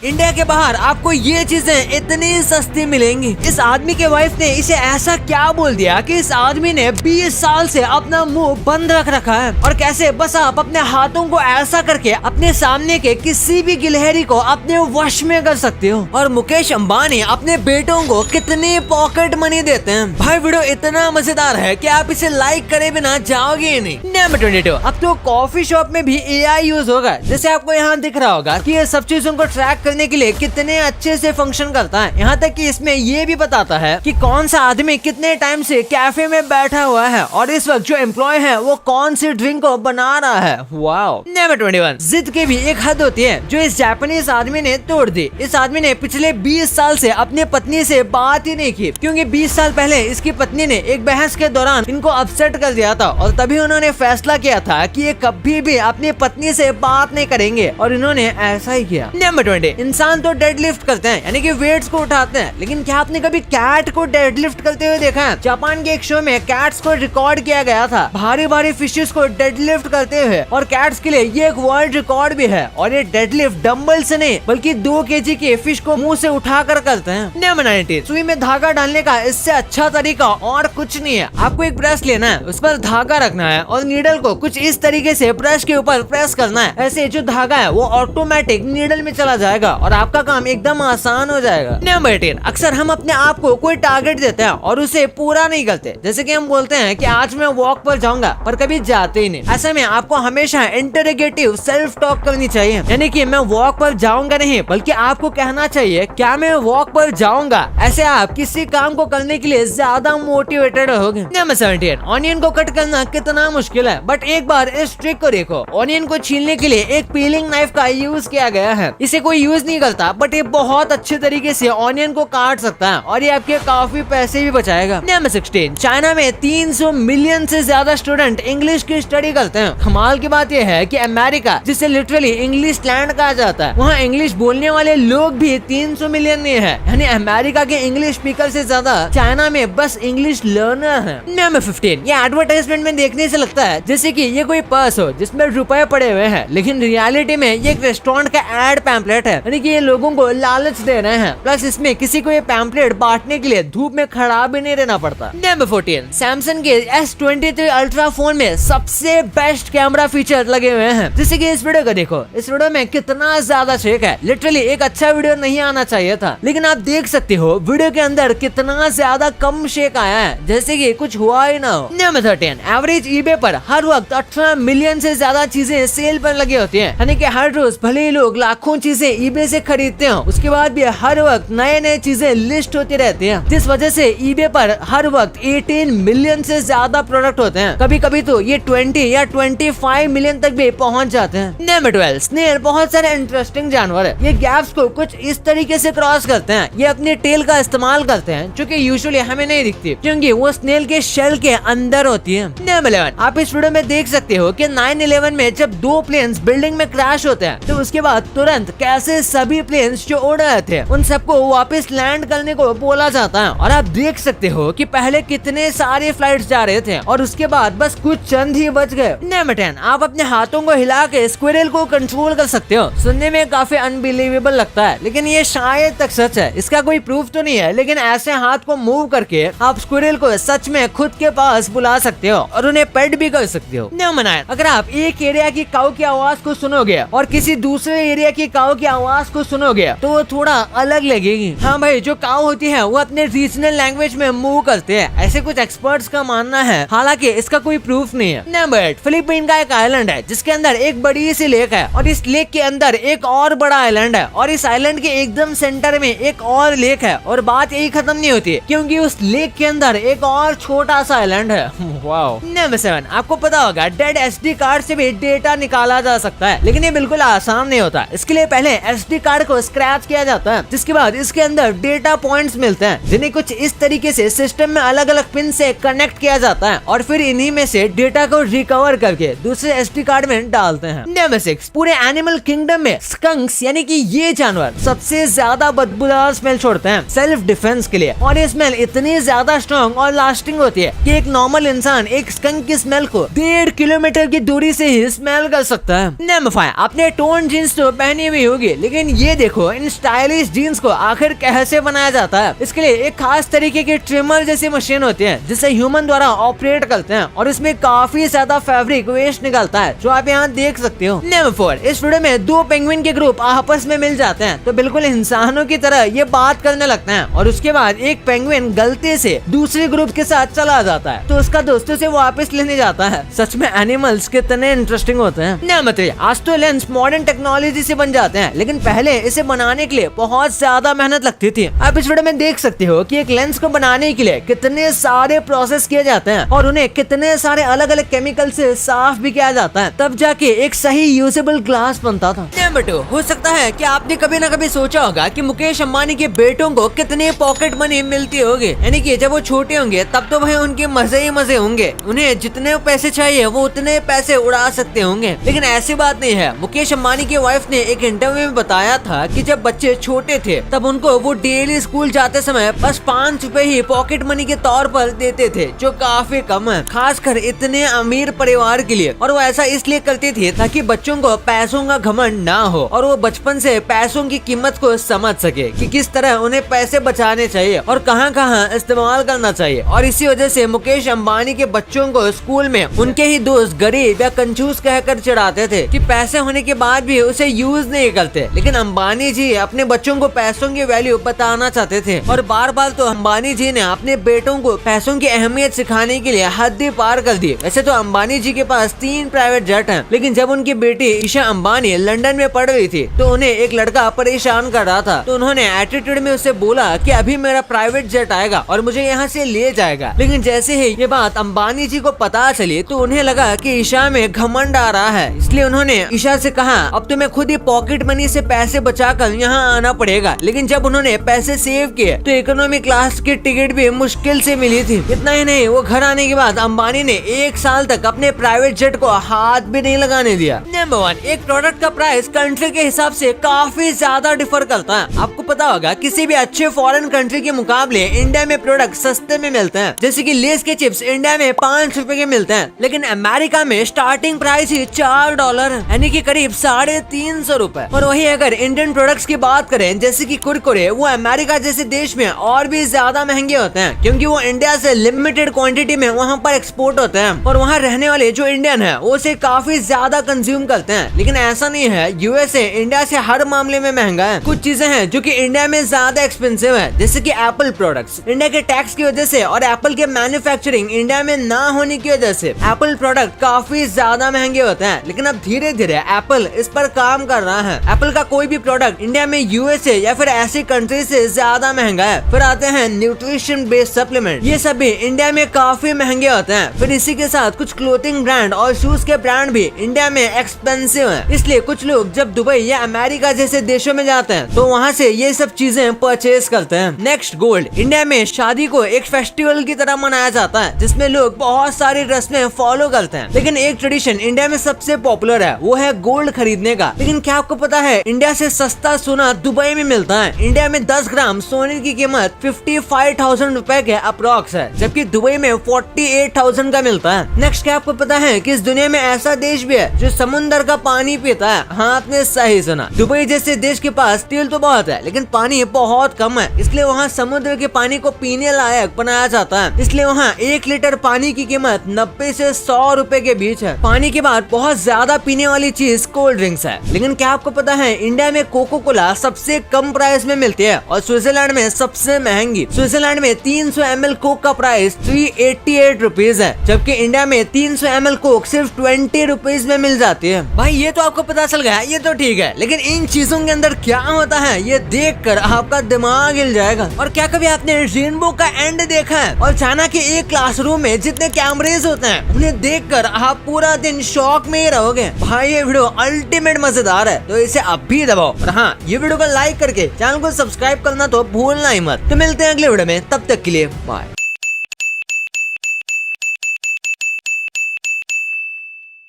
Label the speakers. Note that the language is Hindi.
Speaker 1: इंडिया के बाहर आपको ये चीजें इतनी सस्ती मिलेंगी। इस आदमी के वाइफ ने इसे ऐसा क्या बोल दिया कि इस आदमी ने 20 साल से अपना मुंह बंद रख रखा है। और कैसे बस आप अपने हाथों को ऐसा करके अपने सामने के किसी भी गिलहरी को अपने वश में कर सकते हो। और मुकेश अंबानी अपने बेटों को कितनी पॉकेट मनी देते हैं। भाई वीडियो इतना मजेदार है कि आप इसे लाइक करे बिना जाओगे ही नहीं। नंबर 22, अब तो कॉफी शॉप में भी AI यूज होगा। जैसे आपको यहाँ दिख रहा होगा कि ये सब चीजों को ट्रैक करने के लिए कितने अच्छे से फंक्शन करता है। यहाँ तक कि इसमें ये भी बताता है कि कौन सा आदमी कितने टाइम से कैफे में बैठा हुआ है और इस वक्त जो एम्प्लॉय है वो कौन सी ड्रिंक को बना रहा है। वाओ। नंबर 21, जिद की भी एक हद होती है जो इस जापानीज आदमी ने तोड़ दी। इस आदमी ने पिछले 20 साल से अपनी पत्नी से बात ही नहीं की, क्योंकि 20 साल पहले इसकी पत्नी ने एक बहस के दौरान इनको अपसेट कर दिया था और तभी उन्होंने फैसला किया था कि ये कभी भी अपनी पत्नी से बात नहीं करेंगे और इन्होंने ऐसा ही किया। नंबर 20, इंसान तो डेडलिफ्ट करते हैं यानी कि वेट्स को उठाते हैं, लेकिन क्या आपने कभी कैट को डेडलिफ्ट करते हुए देखा है? जापान के एक शो में कैट्स को रिकॉर्ड किया गया था भारी भारी फिशेस को डेडलिफ्ट करते हुए। और कैट्स के लिए ये एक वर्ल्ड रिकॉर्ड भी है। और ये डेडलिफ्ट डंबल से नहीं बल्कि 2 kg के फिश को मुंह से उठाकर करते हैं। नंबर 19, सुई में धागा डालने का इससे अच्छा तरीका और कुछ नहीं है। आपको एक ब्रश लेना है, उस पर धागा रखना है और नीडल को कुछ इस तरीके से ब्रश के ऊपर प्रेस करना है। ऐसे जो धागा है वो ऑटोमेटिक नीडल में चला जाएगा और आपका काम एकदम आसान हो जाएगा। नंबर 18, अक्सर हम अपने आप को कोई टारगेट देते हैं और उसे पूरा नहीं करते। जैसे कि हम बोलते हैं कि आज मैं वॉक पर जाऊंगा पर कभी जाते ही नहीं। ऐसे में आपको हमेशा इंटरोगेटिव सेल्फ टॉक करनी चाहिए, यानी कि मैं वॉक पर जाऊंगा नहीं बल्कि आपको कहना चाहिए क्या मैं वॉक पर जाऊंगा। ऐसे आप किसी काम को करने के लिए ज्यादा मोटिवेटेड होगे। नंबर 17, ऑनियन को कट करना कितना मुश्किल है, बट एक बार इस ट्रिक को देखो। ऑनियन को छीलने के लिए एक पीलिंग नाइफ का यूज किया गया है। इसे कोई यूज नहीं करता बट ये बहुत अच्छे तरीके से ऑनियन को काट सकता है और ये आपके काफी पैसे भी बचाएगा। नंबर 16, चाइना में 300 मिलियन से ज्यादा स्टूडेंट इंग्लिश की स्टडी करते हैं। कमाल की बात यह है कि अमेरिका, जिसे लिटरली इंग्लिश लैंड कहा जाता है, वहाँ इंग्लिश बोलने वाले लोग भी 300 मिलियन में है। यानी अमेरिका के इंग्लिश स्पीकर से ज्यादा चाइना में बस इंग्लिश लर्नर है। नंबर 15, ये एडवर्टाइजमेंट में देखने से लगता है जैसे कि ये कोई पर्स हो जिसमें रुपए पड़े हुए हैं, लेकिन रियलिटी में ये एक रेस्टोरेंट का एड पैम्पलेट है, यानी कि ये लोगों को लालच दे रहे हैं। प्लस इसमें किसी को ये पैम्पलेट बांटने के लिए धूप में खड़ा भी नहीं रहना पड़ता। नंबर 14, सैमसंग के S23 अल्ट्रा फोन में सबसे बेस्ट कैमरा फीचर लगे हुए हैं। जैसे कि इस वीडियो को देखो, इस वीडियो में कितना ज्यादा शेक है। लिटरली एक अच्छा वीडियो नहीं आना चाहिए था, लेकिन आप देख सकते हो वीडियो के अंदर कितना ज्यादा कम शेक आया है, जैसे कि कुछ हुआ ही ना हो। नंबर 13, एवरेज ईबे पर हर वक्त 18 मिलियन से ज्यादा चीजें सेल पर लगी होती है, यानी कि हर रोज भले ही लोग लाखों चीजें ईबे से खरीदते हो, उसके बाद भी हर वक्त नए नए चीजें लिस्ट होती रहती हैं, जिस वजह से ईबे पर हर वक्त 18 मिलियन से ज्यादा प्रोडक्ट होते हैं। कभी कभी तो ये 20 या 25 मिलियन तक भी पहुंच जाते हैं। नंबर 12, स्नेल बहुत सारे इंटरेस्टिंग जानवर है। ये गैप्स को कुछ इस तरीके से क्रॉस करते हैं। ये अपने टेल का इस्तेमाल करते हैं जो कि यूजुअली हमें नहीं दिखती, क्योंकि वो स्नेल के शेल के अंदर होती है। नंबर 11, आप इस वीडियो में देख सकते हो कि 9/11 में जब 2 प्लेन्स बिल्डिंग में क्रैश होते हैं तो उसके बाद तुरंत कैसे सभी प्लेन्स जो उड़ रहे थे उन सबको वापस लैंड करने को बोला जाता है। और आप देख सकते हो कि पहले कितने सारे फ्लाइट्स जा रहे थे और उसके बाद बस कुछ चंद ही बच गए। नंबर 10, आप अपने हाथों को हिला के स्क्विरल को कंट्रोल कर सकते हो। सुनने में काफी अनबिलीवेबल लगता है, लेकिन ये शायद तक सच है। इसका कोई प्रूफ तो नहीं है, लेकिन ऐसे हाथ को मूव करके आप स्क्विरल को सच में खुद के पास बुला सकते हो और उन्हें पेट भी कर सकते हो। नंबर 9, अगर आप एक एरिया की काऊ की आवाज को सुनोगे और किसी दूसरे एरिया की काऊ की आवाज को सुनोगे तो वो थोड़ा अलग लगेगी। हाँ भाई, जो काऊ होती है वो अपने रीजनल लैंग्वेज में मूव करते हैं, ऐसे कुछ एक्सपर्ट्स का मानना है, हालांकि इसका कोई प्रूफ नहीं है। नंबर 8, फिलीपीन का एक आइलैंड है जिसके अंदर एक बड़ी सी लेक है और इस लेक के अंदर एक और बड़ा आइलैंड है और इस आइलैंड के एकदम सेंटर में एक और लेक है। और बात यही खत्म नहीं होती, क्योंकि उस लेक के अंदर एक और छोटा सा आइलैंड है। वाओ। नंबर 7, आपको पता होगा डेड SD कार्ड से भी डेटा निकाला जा सकता है, लेकिन ये बिल्कुल आसान नहीं होता। इसके लिए पहले SD कार्ड को स्क्रैच किया जाता है, जिसके बाद इसके अंदर डेटा पॉइंट्स मिलते हैं जिन्हें कुछ इस तरीके से सिस्टम में अलग अलग पिन से कनेक्ट किया जाता है और फिर इन्हीं में से डेटा को रिकवर करके दूसरे SD कार्ड में डालते हैं। नंबर 6, पूरे एनिमल किंगडम में स्कंक्स यानी कि ये जानवर सबसे ज्यादा बदबूदार स्मेल छोड़ते हैं सेल्फ डिफेंस के लिए, और ये स्मेल इतनी ज्यादा स्ट्रॉन्ग और लास्टिंग होती है कि एक नॉर्मल इंसान एक स्कंक की स्मेल को 1.5 किलोमीटर की दूरी से ही स्मेल कर सकता है। नंबर 5, आपने टोन जीन्स तो पहनी हुई होगी, लेकिन ये देखो इन स्टाइलिश जीन्स को आखिर कैसे बनाया जाता है। इसके लिए एक खास तरीके की ट्रिमर जैसी मशीन होती है जिसे ह्यूमन द्वारा ऑपरेट करते हैं और इसमें काफी ज्यादा फैब्रिक वेस्ट निकलता है जो आप यहाँ देख सकते हो। नंबर 4, इस वीडियो में दो पेंगुइन के ग्रुप आपस में मिल जाते हैं तो बिल्कुल इंसानों की तरह ये बात करने लगते हैं और उसके बाद एक पेंगुइन गलती से दूसरे ग्रुप के साथ चला जाता है तो उसका दोस्तों से वापस लेने जाता है। सच में एनिमल्स कितने इंटरेस्टिंग होते हैं। नंबर 3, आज तो लेंस मॉडर्न टेक्नोलॉजी से बन जाते हैं लेकिन पहले इसे बनाने के लिए बहुत ज्यादा मेहनत लगती थी। आप इस वीडियो में देख सकते हो कि एक लेंस को बनाने के लिए कितने सारे प्रोसेस किए जाते हैं और उन्हें कितने सारे अलग अलग केमिकल से साफ भी किया जाता है तब जाके एक सही यूजेबल ग्लास बनता था। नंबर 2, हो सकता है कि आपने कभी ना कभी सोचा होगा कि मुकेश अंबानी के बेटों को कितनी पॉकेट मनी मिलती होगी, यानी कि जब वो छोटे होंगे तब तो भाई उनके मजे ही मजे होंगे, उन्हें जितने पैसे चाहिए वो उतने पैसे उड़ा सकते होंगे। लेकिन ऐसी बात नहीं है। मुकेश अंबानी की वाइफ ने एक इंटरव्यू में बताया था कि जब बच्चे छोटे थे तब उनको वो डेली स्कूल जाते समय बस 5 रुपए ही पॉकेट मनी के तौर पर देते थे जो काफी कम है खासकर इतने अमीर परिवार के लिए। और वो ऐसा इसलिए करती थी ताकि बच्चों को पैसों का घमंड ना हो और वो बचपन से पैसों की कीमत को समझ सके कि किस तरह उन्हें पैसे बचाने चाहिए और कहां कहां इस्तेमाल करना चाहिए। और इसी वजह से मुकेश अंबानी के बच्चों को स्कूल में उनके ही दोस्त गरीब या कंजूस कहकर चिढ़ाते थे कि पैसे होने के बाद भी उसे यूज नहीं करते। लेकिन अंबानी जी अपने बच्चों को पैसों की वैल्यू बताना चाहते थे और बार बार तो अंबानी जी ने अपने बेटों को पैसों की अहमियत सिखाने के लिए हद ही पार कर दी। वैसे तो अंबानी जी के पास 3 प्राइवेट जेट हैं, लेकिन जब उनकी बेटी ईशा अंबानी लंदन में पढ़ रही थी तो उन्हें एक लड़का परेशान कर रहा था तो उन्होंने एटीट्यूड में उससे बोला कि अभी मेरा प्राइवेट जेट आएगा और मुझे यहाँ से ले जाएगा। लेकिन जैसे ही ये बात अंबानी जी को पता चली तो उन्हें लगा कि ईशा में घमंड आ रहा है, इसलिए उन्होंने ईशा से कहा अब तुम्हें खुद ही पॉकेट मनी से पैसे बचाकर यहाँ आना पड़ेगा। लेकिन जब उन्होंने पैसे सेव किए तो इकोनॉमी क्लास की टिकट भी मुश्किल से मिली थी। इतना ही नहीं, वो घर आने के बाद अंबानी ने 1 साल तक अपने प्राइवेट जेट को हाथ भी नहीं लगाने दिया। नंबर 1, एक प्रोडक्ट का प्राइस कंट्री के हिसाब से काफी ज्यादा डिफर करता है। आपको पता होगा किसी भी अच्छे फॉरेन कंट्री के मुकाबले इंडिया में प्रोडक्ट सस्ते में मिलते हैं। जैसे कि लेस के चिप्स इंडिया में 5 रुपए के मिलते हैं लेकिन अमेरिका में स्टार्टिंग प्राइस ही $4 यानी कि करीब 350 रुपए। और वही अगर इंडियन प्रोडक्ट्स की बात करें जैसे कि कुरकुरे, वो अमेरिका जैसे देश में और भी ज्यादा महंगे होते हैं क्योंकि वो इंडिया से लिमिटेड क्वांटिटी में वहाँ पर एक्सपोर्ट होते हैं और वहाँ रहने वाले जो इंडियन है वो उसे काफी ज्यादा कंज्यूम करते हैं। लेकिन ऐसा नहीं है, यूएसए इंडिया से हर मामले में महंगा है। कुछ चीजें हैं जो कि इंडिया में ज्यादा एक्सपेंसिव है जैसे कि एप्पल प्रोडक्ट्स। इंडिया के टैक्स की वजह से और एप्पल के मैन्युफैक्चरिंग इंडिया में ना होने की वजह से एप्पल प्रोडक्ट काफी ज्यादा महंगे होते हैं। लेकिन अब धीरे धीरे एप्पल इस पर काम कर रहा है। एप्पल का कोई भी प्रोडक्ट इंडिया में यूएसए या फिर ऐसी कंट्री से ज्यादा महंगा है। फिर आते हैं न्यूट्रिशन बेस्ड सप्लीमेंट, ये सभी इंडिया में काफी महंगे होते हैं। फिर इसी के साथ कुछ क्लोथिंग ब्रांड और शूज के ब्रांड भी इंडिया में एक्सपेंसिव है। इसलिए कुछ लोग जब दुबई या अमेरिका जैसे देशों में जाते हैं तो वहाँ से ये सब चीजें परचेज करते हैं। Next, gold. इंडिया में शादी को एक फेस्टिवल की तरह मनाया जाता है जिसमें लोग बहुत सारी रस्में फॉलो करते हैं। लेकिन एक ट्रेडिशन इंडिया में सबसे पॉपुलर है, वो है गोल्ड खरीदने का। लेकिन क्या आपको पता है इंडिया से सस्ता सोना दुबई में मिलता है। इंडिया में 10 ग्राम सोने की कीमत 55,000 रुपए के अप्रॉक्स है जबकि दुबई में 48,000 का मिलता है। नेक्स्ट, क्या आपको पता है कि इस दुनिया में ऐसा देश भी है जो समुद्र का पानी पीता है? हाँ, आपने सही सुना। दुबई जैसे देश के पास तेल तो बहुत है लेकिन पानी बहुत कम है, इसलिए वहाँ समुद्र के पानी को पीने लायक बनाया जाता है। इसलिए वहाँ 1 लीटर पानी की कीमत 90 से 100 रुपए के बीच है। पानी के बाद बहुत ज्यादा पीने वाली चीज कोल्ड ड्रिंक्स है। लेकिन क्या आपको पता है इंडिया में कोको कोला सबसे कम प्राइस में मिलती है और स्विट्जरलैंड में सबसे महंगी। स्विट्जरलैंड में 300 ml कोक का प्राइस 388 रुपीज है जबकि इंडिया में 300 ml कोक सिर्फ 20 रुपीज में मिल जाती है। भाई ये तो आपको पता चल गया, ये तो ठीक है, लेकिन इन चीजों के अंदर क्या होता है ये देखकर आपका दिमाग हिल जाएगा। और क्या कभी आपने रेनबो का एंड देखा है? और चाइना के एक क्लासरूम में जितने कैमरेज होते हैं उन्हें देखकर आप पूरा दिन शॉक में ही रहोगे। भाई ये वीडियो अल्टीमेट मजेदार है तो इसे अब भी दबाओ और हाँ, ये वीडियो को लाइक करके चैनल को सब्सक्राइब करना तो भूलना ही मत। तो मिलते हैं अगले वीडियो में, तब तक के लिए बाय।